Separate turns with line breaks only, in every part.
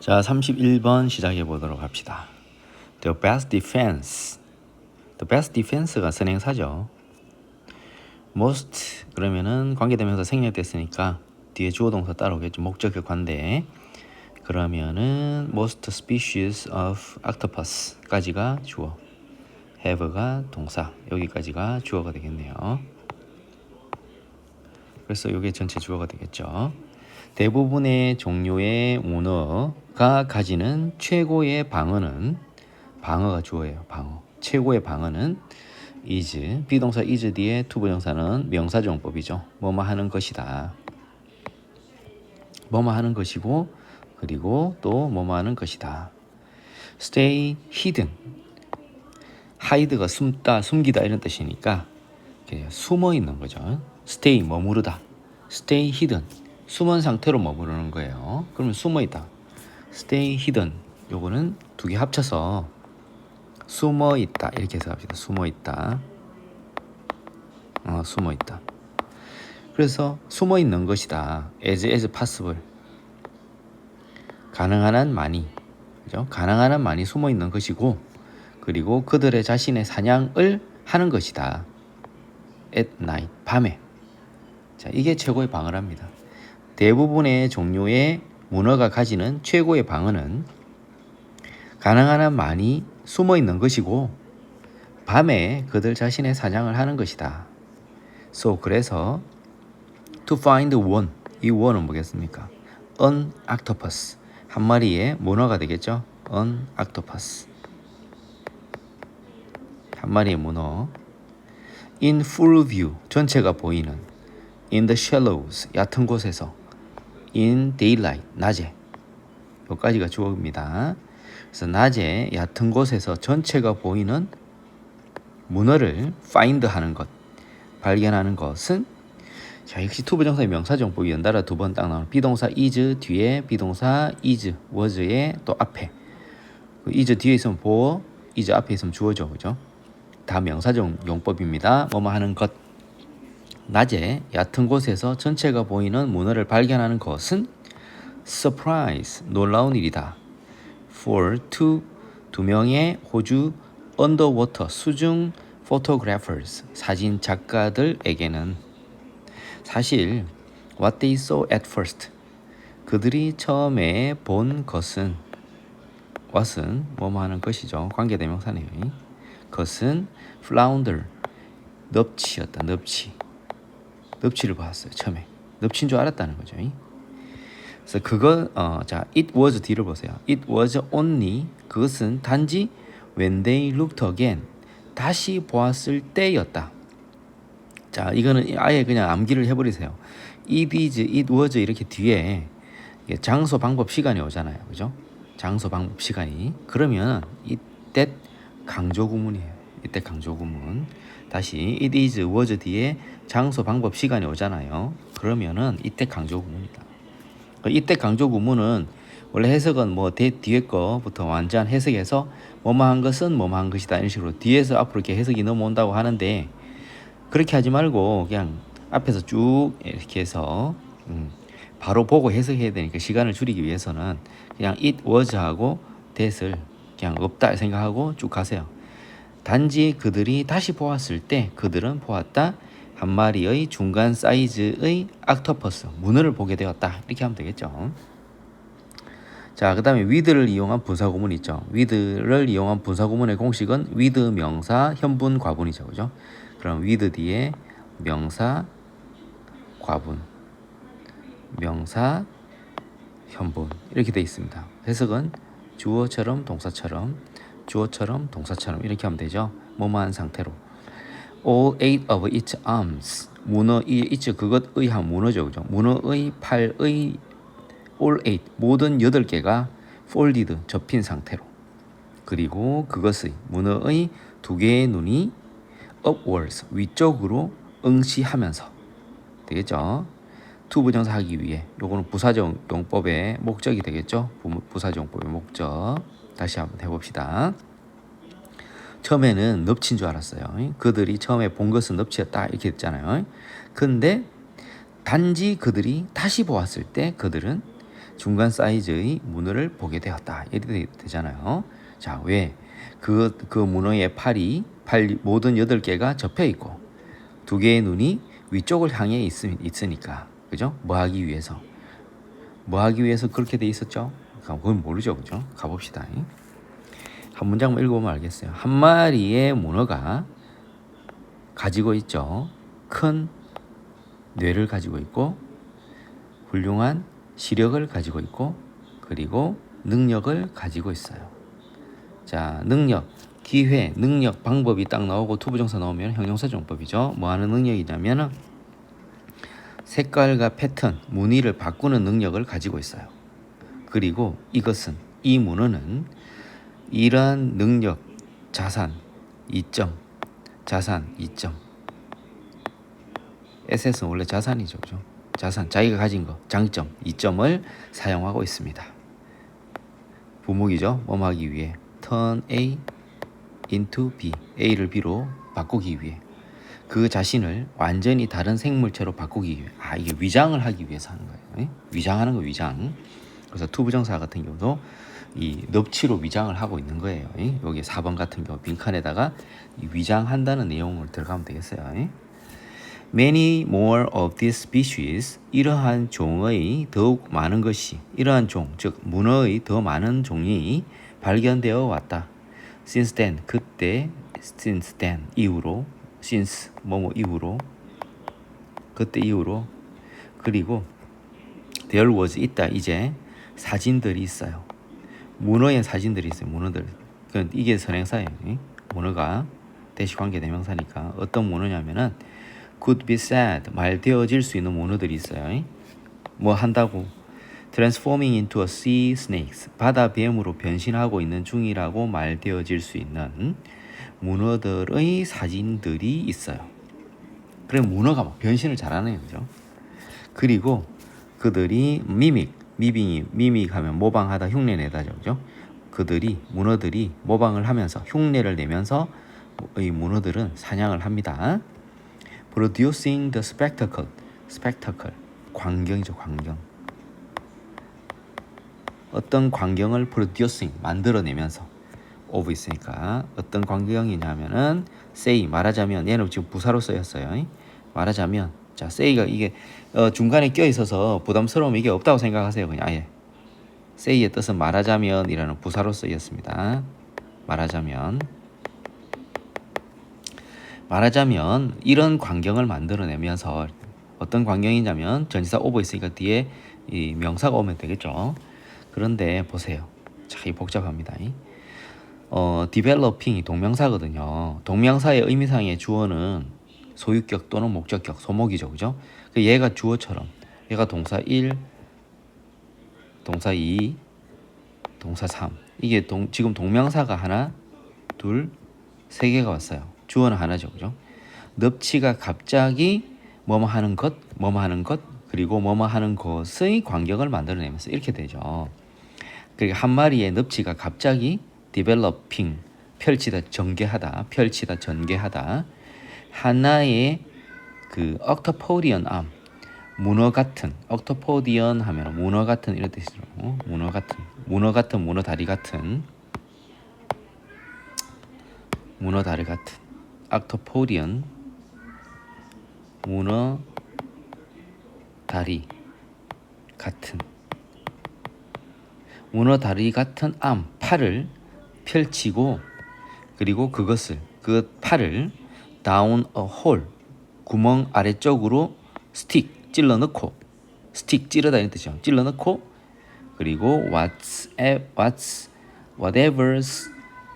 자, 31번 시작해 보도록 합시다. The best defense. The best defense가 선행사죠. most 그러면은 관계대명사 생략됐으니까 뒤에 주어 동사 따라오겠죠. 목적격관데 그러면은 most species of octopus까지가 주어, have가 동사, 여기까지가 주어가 되겠네요. 그래서 이게 전체 주어가 되겠죠. 대부분의 종류의 문어가 가지는 최고의 방어는, 방어가 주어예요. 방어. 최고의 방어는 is, 비동사 is 뒤에 투부정사는 명사정법이죠. 뭐뭐 하는 것이다. 뭐뭐 하는 것이고, 그리고 또 뭐뭐 하는 것이다. stay hidden. hide가 숨다, 숨기다 이런 뜻이니까 숨어 있는 거죠. stay 머무르다. stay hidden. 숨은 상태로 머무르는 거예요. 그러면 숨어 있다. stay hidden. 요거는 두 개 합쳐서 숨어 있다 이렇게 해석합시다. 숨어 있다. 숨어 있다. 그래서 숨어 있는 것이다. as possible. 가능한 한 많이. 그죠? 가능한 한 많이 숨어 있는 것이고, 그리고 그들의 자신의 사냥을 하는 것이다. at night. 밤에. 자, 이게 최고의 방어랍니다. 대부분의 종류의 문어가 가지는 최고의 방어는 가능한 한 많이 숨어 있는 것이고 밤에 그들 자신의 사냥을 하는 것이다. So 그래서 to find one, 이 one은 뭐겠습니까? An octopus, 한 마리의 문어가 되겠죠? An octopus, 한 마리의 문어. In full view, 전체가 보이는. In the shallows, 얕은 곳에서. In daylight, 낮에. 여기까지가 주어입니다. 그래서 낮에 얕은 곳에서 전체가 보이는 문어를 find 하는 것, 발견하는 것은, 자, 역시 투부정사의 명사정법이 연달아 두 번 딱 나오는 비동사 is 뒤에 비동사 is, was의 또 앞에. is 뒤에 있으면 보어, is 앞에 있으면 주어죠. 그죠? 다 명사정 용법입니다. 뭐뭐 하는 것. 낮에 얕은 곳에서 전체가 보이는 문어를 발견하는 것은 surprise, 놀라운 일이다. For 두 명의 호주 underwater, 수중 photographers, 사진 작가들에게는 사실 what they saw at first, 그들이 처음에 본 것은, what은 뭐뭐 하는 것이죠. 관계대명사네요. 것은 flounder, 넙치였다. 넙치를 봤어요. 처음에 넙치인 줄 알았다는 거죠. 그래서 그거 자, it was 뒤를 보세요. It was only, 그것은 단지 when they looked again, 다시 보았을 때였다. 자, 이거는 아예 그냥 암기를 해버리세요. It is, it was 이렇게 뒤에 장소, 방법, 시간이 오잖아요. 그죠? 장소, 방법, 시간이. 그러면 이때 강조구문이에요. 이때 강조구문. 다시 it is, was 뒤에 장소, 방법, 시간이 오잖아요. 그러면은 이때 강조구문이다. 이때 강조구문은 원래 해석은 뭐 뒤에 거부터 완전 해석해서 뭐뭐 한 것은 뭐뭐 한 것이다 이런 식으로 뒤에서 앞으로 이렇게 해석이 넘어온다고 하는데, 그렇게 하지 말고 그냥 앞에서 쭉 이렇게 해서 바로 보고 해석해야 되니까 시간을 줄이기 위해서는 그냥 it was 하고 that을 그냥 없다 생각하고 쭉 가세요. 단지 그들이 다시 보았을 때, 그들은 보았다, 한 마리의 중간 사이즈의 옥토퍼스, 문어를 보게 되었다. 이렇게 하면 되겠죠. 자, 그 다음에 with를 이용한 분사구문 있죠. with를 이용한 분사구문의 공식은 with 명사, 현분, 과분이죠. 그죠? 그럼 with 뒤에 명사, 과분, 명사, 현분 이렇게 되어 있습니다. 해석은 주어처럼 동사처럼, 주어처럼 동사처럼 이렇게 하면 되죠. 뭐뭐한 상태로. All eight of its arms, 문어의 its 그것의 한 문어죠. 그죠? 문어의 팔의 all eight, 모든 8개가 folded, 접힌 상태로. 그리고 그것의, 문어의 2개의 눈이 upwards, 위쪽으로 응시하면서. 되겠죠? 투부정사 하기 위해. 요거는 부사적 용법의 목적이 되겠죠? 부사적 용법의 목적. 다시 한번 해봅시다. 처음에는 넙치인 줄 알았어요. 그들이 처음에 본 것은 넙치였다 이렇게 했잖아요. 근데 단지 그들이 다시 보았을 때 그들은 중간 사이즈의 문어를 보게 되었다. 이렇게 되잖아요. 자, 왜? 그 문어의 팔이 모든 8개가 접혀 있고 2개의 눈이 위쪽을 향해 있으니까. 그죠? 뭐 하기 위해서? 뭐 하기 위해서 그렇게 돼 있었죠? 그건 모르죠. 그죠? 가봅시다. 한 문장만 읽어보면 알겠어요. 한 마리의 문어가 가지고 있죠. 큰 뇌를 가지고 있고 훌륭한 시력을 가지고 있고 그리고 능력을 가지고 있어요. 자, 능력, 기회, 능력, 방법이 딱 나오고 투부정사 나오면 형용사 정법이죠. 뭐 하는 능력이냐면 색깔과 패턴, 무늬를 바꾸는 능력을 가지고 있어요. 그리고 이 문어는 이러한 능력, 자산, 이점, 에셋은 원래 자산이죠. 그죠? 자산, 자기가 가진 거, 장점, 이점을 사용하고 있습니다. 부목이죠. 뭐뭐 하기 위해. turn A into B, A를 B로 바꾸기 위해. 그 자신을 완전히 다른 생물체로 바꾸기 위해. 이게 위장을 하기 위해서 하는 거예요. 위장하는 거, 위장. 그래서 투부정사 같은 경우도 이 넙치로 위장을 하고 있는 거예요. 여기 4번 같은 경우 빈칸에다가 위장한다는 내용을 들어가면 되겠어요. Many more of these species, 이러한 종의 더욱 많은 것이, 이러한 종, 즉 문어의 더 많은 종이 발견되어 왔다. Since then, 그때, since then, 이후로, since, 이후로, 그때 이후로, 그리고 there was, 있다, 이제 사진들이 있어요. 문어의 사진들이 있어요. 문어들. 이게 선행사예요. 문어가 대시 관계 대명사니까 어떤 문어냐면은 could be said, 말되어질 수 있는 문어들이 있어요. 뭐 한다고? transforming into a sea snakes, 바다 뱀으로 변신하고 있는 중이라고 말되어질 수 있는 문어들의 사진들이 있어요. 그럼 문어가 막 변신을 잘하네요. 그죠? 그리고 그들이 미믹하면 모방하다, 흉내내다죠. 그죠? 문어들이 모방을 하면서 흉내를 내면서 이 문어들은 사냥을 합니다. Producing the spectacle, 광경이죠, 광경. 어떤 광경을 producing, 만들어내면서 of 있으니까 어떤 광경이냐면은 say, 말하자면 얘는 지금 부사로 쓰였어요. 말하자면 자, say가 이게 중간에 껴 있어서 부담스러우면 이게 없다고 생각하세요. 그냥 아예 say의 뜻은 말하자면이라는 부사로 쓰였습니다. 말하자면 이런 광경을 만들어내면서 어떤 광경이냐면 전치사 over 있으니까 뒤에 이 명사가 오면 되겠죠. 그런데 보세요. 자, 이 복잡합니다. developing이 동명사거든요. 동명사의 의미상의 주어는 소유격 또는 목적격, 소목이죠. 그죠? 얘가 주어처럼 얘가 동사 1, 동사 2, 동사 3. 이게 지금 동명사가 하나, 둘, 세 개가 왔어요. 주어는 하나죠. 그죠? 넙치가 갑자기 뭐뭐 하는 것, 그리고 뭐뭐 하는 것의 광경을 만들어내면서 이렇게 되죠. 그리고 한 마리의 넙치가 갑자기 developing, 펼치다, 전개하다 하나의 그 octopodian arm, 문어 같은, octopodian 하면 문어 같은 이런 뜻이죠. 문어 다리 같은 octopodian, 문어 다리 같은 암, 팔을 펼치고 그리고 그 팔을 down a hole, 구멍 아래쪽으로 스틱 찔러 넣고, 스틱 찌르다 이런 뜻이죠. 찔러 넣고 그리고 whatever's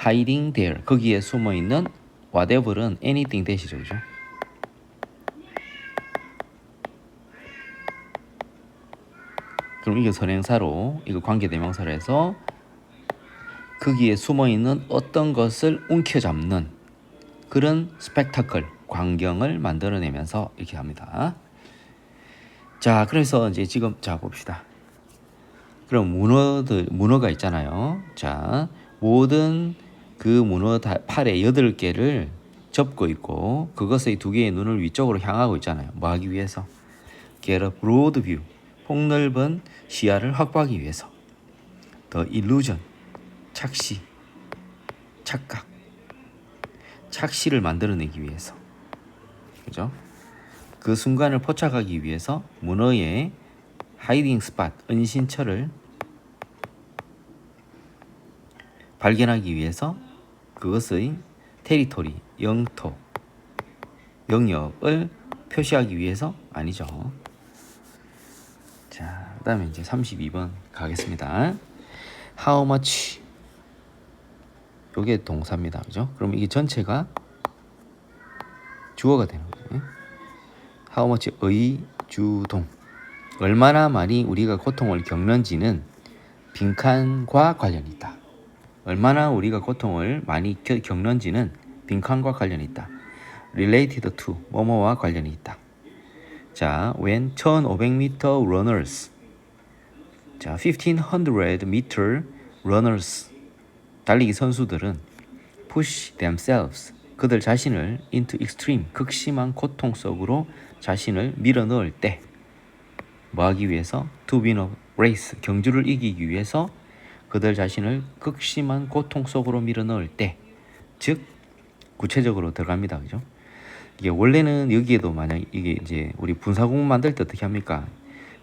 hiding there, 거기에 숨어 있는 whatever은 anything 대시죠. 그죠? 그럼 이게 선행사로, 이거 관계대명사로 해서 거기에 숨어있는 어떤 것을 움켜잡는 그런 스펙타클, 광경을 만들어내면서 이렇게 합니다. 자, 그래서 이제 지금 자 봅시다. 그럼 문어가 있잖아요. 자, 모든 그 문어 팔에 8개를 접고 있고 그것의 2개의 눈을 위쪽으로 향하고 있잖아요. 뭐 하기 위해서? Get a broad view, 폭넓은 시야를 확보하기 위해서. The illusion, 착시, 착각, 착시를 만들어내기 위해서. 그죠? 그 순간을 포착하기 위해서 문어의 하이딩 스팟, 은신처를 발견하기 위해서 그것의 테리토리, 영토, 영역을 표시하기 위해서 아니죠. 자, 그다음에 이제 32번 가겠습니다. How much? 요게 동사입니다. 그죠? 그럼 이게 전체가 주어가 되는 거예요. How much의 주동. 얼마나 많이 우리가 고통을 겪는지는 빈칸과 관련이 있다. 얼마나 우리가 고통을 많이 겪는지는 빈칸과 관련이 있다. Related to, 뭐뭐와 관련이 있다. 자, when 1500m runners, 자, 1500m runners, 달리기 선수들은 push themselves, 그들 자신을 into extreme, 극심한 고통 속으로 자신을 밀어넣을 때, 뭐 하기 위해서? to win a race, 경주를 이기기 위해서 그들 자신을 극심한 고통 속으로 밀어넣을 때, 즉 구체적으로 들어갑니다. 그죠? 이게 원래는 여기에도 만약 이게 이제 우리 분사구문 만들 때 어떻게 합니까?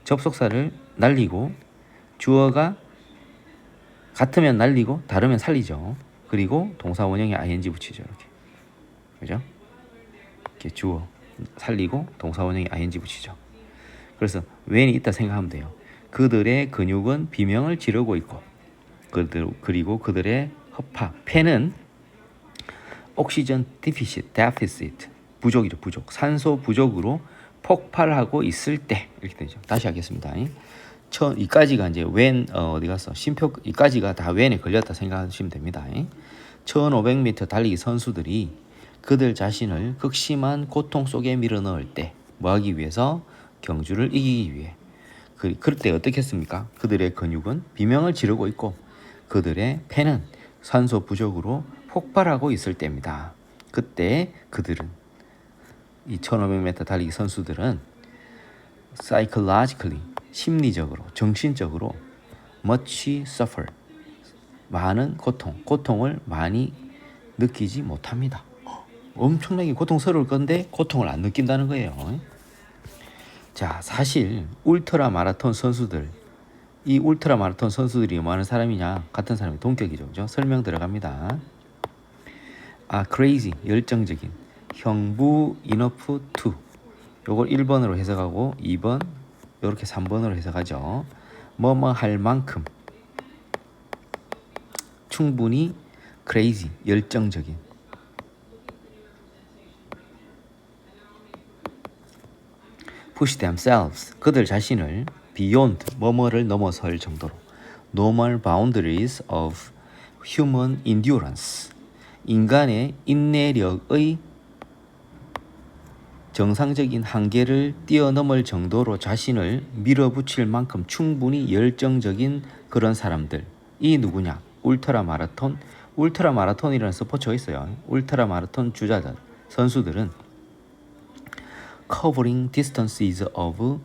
접속사를 날리고 주어가 같으면 날리고 다르면 살리죠. 그리고 동사 원형에 ing 붙이죠. 이렇게. 그죠? 이렇게 주어 살리고 동사 원형에 ing 붙이죠. 그래서 when이 있다 생각하면 돼요. 그들의 근육은 비명을 지르고 있고 그리고 그들의 허파, 폐는 옥시전 데피시트, 부족이죠. 부족. 산소 부족으로 폭발하고 있을 때 이렇게 되죠. 다시 하겠습니다. 이까지가 이제 when 어디 갔어? 심표 이까지가 다 when에 걸렸다 생각하시면 됩니다. 1500m 달리기 선수들이 그들 자신을 극심한 고통 속에 밀어넣을 때 뭐 하기 위해서? 경주를 이기기 위해. 그럴 때 어떻게 했습니까? 그들의 근육은 비명을 지르고 있고 그들의 폐는 산소 부족으로 폭발하고 있을 때입니다. 그때 그들은 이 1500m 달리기 선수들은 psychologically, 심리적으로, 정신적으로 much suffer, 많은 고통을 많이 느끼지 못합니다. 엄청나게 고통스러울 건데 고통을 안 느낀다는 거예요. 자, 사실 울트라 마라톤 선수들, 이 울트라 마라톤 선수들이 뭐 하는 사람이냐? 같은 사람이 동격이죠. 그죠? 설명 들어갑니다. crazy, 열정적인, 형부 enough to, 요걸 1번으로 해석하고 2번 요렇게 3번으로 해석하죠. 뭐뭐 할 만큼, 충분히 crazy, 열정적인, push themselves, 그들 자신을 beyond, 뭐뭐를 넘어설 정도로, normal boundaries of human endurance, 인간의 인내력의 정상적인 한계를 뛰어넘을 정도로 자신을 밀어붙일 만큼 충분히 열정적인 그런 사람들. 이 누구냐? 울트라 마라톤이라는 스포츠가 있어요. 울트라 마라톤 주자들, 선수들은 covering distances of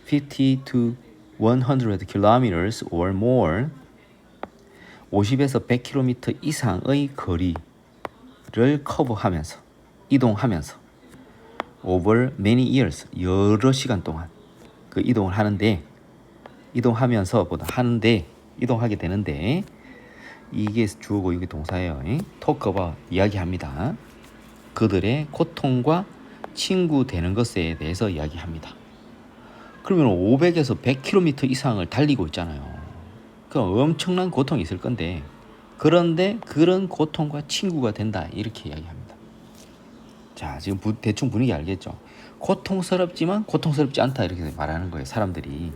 50 to 100 kilometers or more, 50에서 100km 이상의 거리를 커버하면서, 이동하면서 over many years, 여러 시간 동안 그 이동을 하는데, 이동하게 되는데, 이게 주어고 이게 동사예요. talk about, 이야기합니다. 그들의 고통과 친구 되는 것에 대해서 이야기합니다. 그러면 500에서 100km 이상을 달리고 있잖아요. 그 엄청난 고통이 있을 건데, 그런데 그런 고통과 친구가 된다, 이렇게 이야기합니다. 자, 지금 대충 분위기 알겠죠? 고통스럽지만 고통스럽지 않다, 이렇게 말하는 거예요, 사람들이.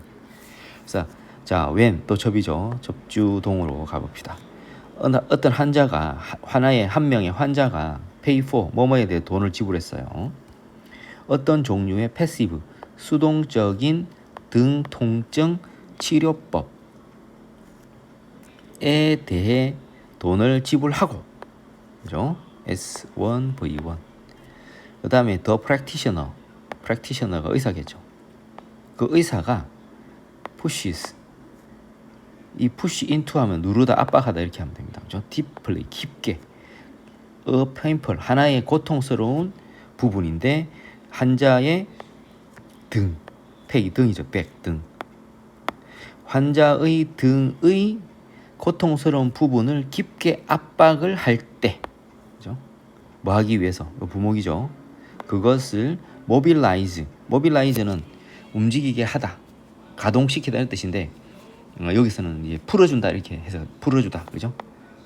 그래서 자, when 또 접이죠. 접주동으로 가봅시다. 어떤 한 명의 환자가 pay for, 뭐뭐에 대해 돈을 지불했어요. 어떤 종류의 패시브, 수동적인 등 통증 치료법에 대해 돈을 지불하고, 그죠? S1, V1. 그 다음에 the practitioner가 의사겠죠. 그 의사가 pushes. 이 push into 하면 누르다, 압박하다 이렇게 하면 됩니다. 그죠? deeply, 깊게. a painful, 하나의 고통스러운 부분인데 환자의 등, 팩이 등이죠. 백, 등. 환자의 등의 고통스러운 부분을 깊게 압박을 할 때, 그죠? 뭐 하기 위해서, 부목이죠. 그것을 mobilize, mobilize는 움직이게 하다, 가동시키다 이런 뜻인데 여기서는 이제 풀어준다 이렇게 해서 풀어주다, 그죠?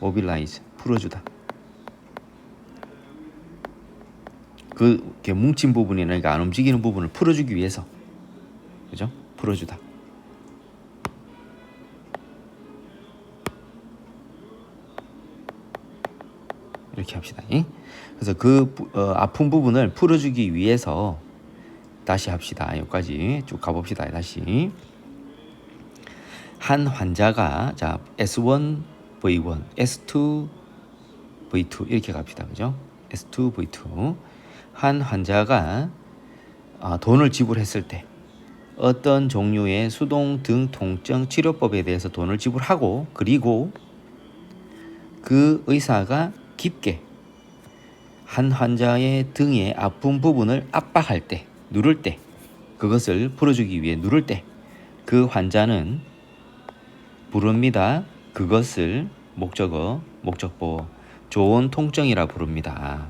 mobilize, 풀어주다. 그 뭉친 부분이나 그러니까 안 움직이는 부분을 풀어주기 위해서, 그죠? 풀어주다. 이렇게 합시다. 그래서 그 아픈 부분을 풀어주기 위해서 다시 합시다. 여기까지 쭉 가봅시다. 다시 한 환자가 자 S1 V1, S2 V2 이렇게 갑시다. 그죠? S2 V2 한 환자가 돈을 지불했을 때 어떤 종류의 수동 등 통증 치료법에 대해서 돈을 지불하고 그리고 그 의사가 깊게 한 환자의 등의 아픈 부분을 압박할 때, 누를 때, 그것을 풀어주기 위해 누를 때 그 환자는 부릅니다. 그것을 목적어, 목적보, 좋은 통증이라 부릅니다.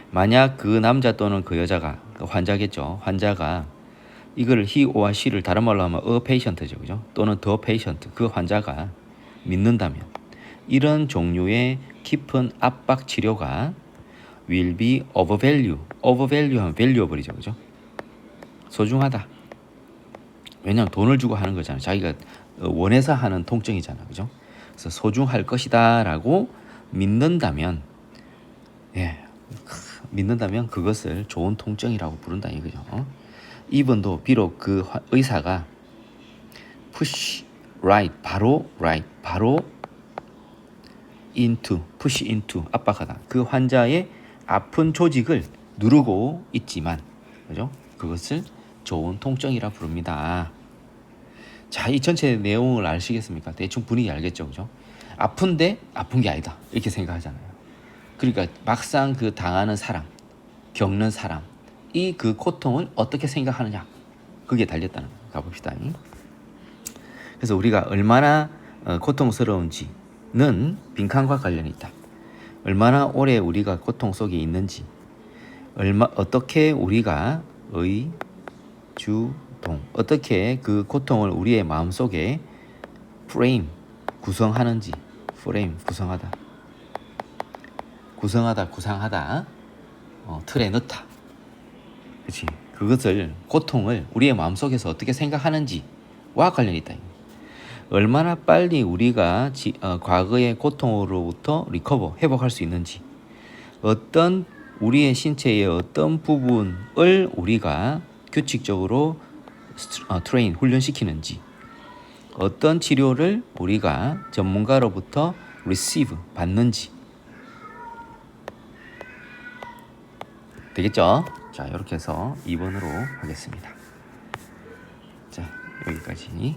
만약 그 남자 또는 그 여자가, 그 환자겠죠. 환자가 이걸 he or she를 다른 말로 하면 a patient죠. 그죠? 또는 the patient, 그 환자가 믿는다면 이런 종류의 깊은 압박 치료가 will be of value. of value 하면 valuable이죠. 그죠? 소중하다. 왜냐하면 돈을 주고 하는 거잖아요. 자기가 원해서 하는 통증이잖아. 그죠? 그래서 소중할 것이다 라고 믿는다면, 믿는다면 그것을 좋은 통증이라고 부른다 이거죠. 이번도 비록 그 의사가 push right, 바로 into, push into, 압박하다. 그 환자의 아픈 조직을 누르고 있지만, 그죠? 그것을 좋은 통증이라 부릅니다. 자, 이 전체 내용을 아시겠습니까? 대충 분위기 알겠죠, 그죠? 아픈데 아픈 게 아니다 이렇게 생각하잖아요. 그러니까 막상 그 당하는 사람, 겪는 사람, 이 그 고통을 어떻게 생각하느냐, 그게 달렸다는 거. 가봅시다. 그래서 우리가 얼마나 고통스러운지는 빈칸과 관련이 있다. 얼마나 오래 우리가 고통 속에 있는지, 어떻게 우리가 주동, 어떻게 그 고통을 우리의 마음속에 프레임, 구성하는지, 프레임, 구상하다, 틀에 넣다. 그렇지? 그것을, 고통을 우리의 마음속에서 어떻게 생각하는지와 관련이 있다. 얼마나 빨리 우리가 과거의 고통으로부터 회복할 수 있는지, 어떤 우리의 신체의 어떤 부분을 우리가 규칙적으로 트레인, 훈련시키는지, 어떤 치료를 우리가 전문가로부터 receive, 받는지. 되겠죠? 자, 이렇게 해서 2번으로 하겠습니다. 자, 여기까지.